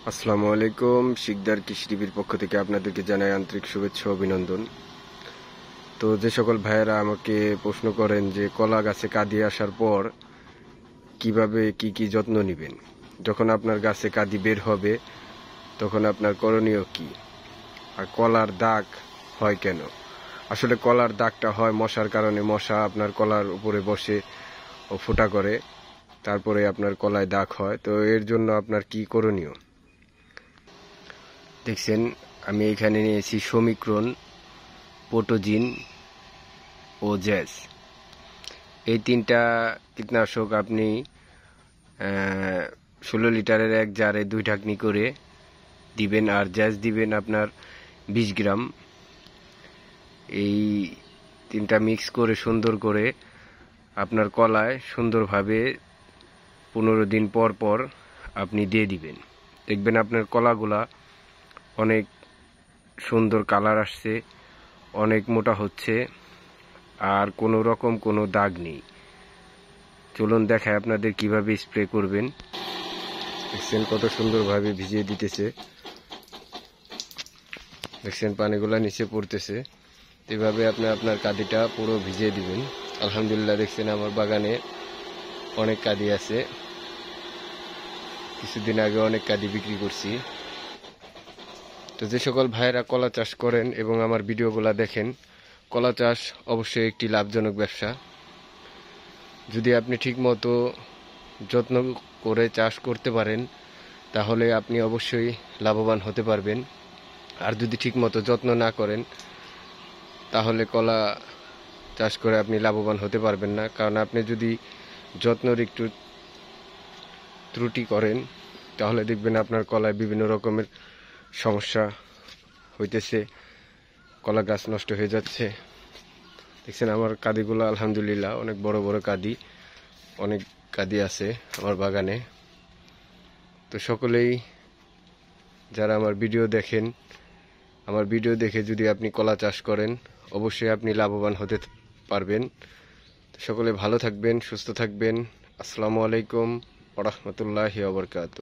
আসসালামু আলাইকুম। শিকদার কৃষি টিভির পক্ষ থেকে আপনাদেরকে জানাই আন্তরিক শুভেচ্ছা ও অভিনন্দন। তো যে সকল ভাইয়েরা আমাকে প্রশ্ন করেন যে কলা গাছে কাঁদি আসার পর কিভাবে কি যত্ন নেবেন, যখন আপনার গাছে কাঁদি বের হবে তখন আপনার করণীয় কি, আর কলার দাগ হয় কেন? আসলে কলার দাগটা হয় মশার কারণে। মশা আপনার কলার উপরে বসে ও ফোঁটা করে, তারপরে আপনার কলায় দাগ হয়। তো এর জন্য আপনার কি করণীয়? দেখছেন, আমি এখানে নিয়েছি সমিক্রন, পোটোজিন ও জ্যাজ। এই তিনটা কীটনাশক আপনি 16 লিটারের এক জারে 2 ঢাকনি করে দিবেন, আর জ্যাজ দিবেন আপনার 20 গ্রাম। এই তিনটা মিক্স করে সুন্দর করে আপনার কলায় সুন্দরভাবে 15 দিন পর পর আপনি দিয়ে দিবেন। দেখবেন আপনার কলাগুলা অনেক সুন্দর কালার আসছে, অনেক মোটা হচ্ছে, আর কোনো রকম কোনো দাগ নেই। চলুন দেখায় আপনাদের কিভাবে স্প্রে করবেন। দেখছেন কত সুন্দরভাবে ভিজিয়ে দিতেছে, দেখছেন পানিগুলা নিচে পড়তেছে। এভাবে আপনি আপনার কাঁদিটা পুরো ভিজিয়ে দিবেন। আলহামদুলিল্লাহ, দেখছেন আমার বাগানে অনেক কাঁদি আছে। কিছুদিন আগে অনেক কাঁদি বিক্রি করছি। তো যে সকল ভাইয়েরা কলা চাষ করেন এবং আমার ভিডিওগুলা দেখেন, কলা চাষ অবশ্যই একটি লাভজনক ব্যবসা। যদি আপনি ঠিকমতো যত্ন করে চাষ করতে পারেন তাহলে আপনি অবশ্যই লাভবান হতে পারবেন। আর যদি ঠিকমতো যত্ন না করেন তাহলে কলা চাষ করে আপনি লাভবান হতে পারবেন না। কারণ আপনি যদি যত্নের একটু ত্রুটি করেন তাহলে দেখবেন আপনার কলায় বিভিন্ন রকমের সমস্যা হইতেছে, কলা গাছ নষ্ট হয়ে যাচ্ছে। দেখছেন আমার কাঁদিগুলো আলহামদুলিল্লাহ অনেক বড় বড় কাঁদি, অনেক কাঁদি আছে আমার বাগানে। তো সকলেই যারা আমার ভিডিও দেখেন, আমার ভিডিও দেখে যদি আপনি কলা চাষ করেন অবশ্যই আপনি লাভবান হতে পারবেন। সকলে ভালো থাকবেন, সুস্থ থাকবেন। আসসালামু আলাইকুম ওয়া রাহমাতুল্লাহি ওয়া বারাকাতুহু।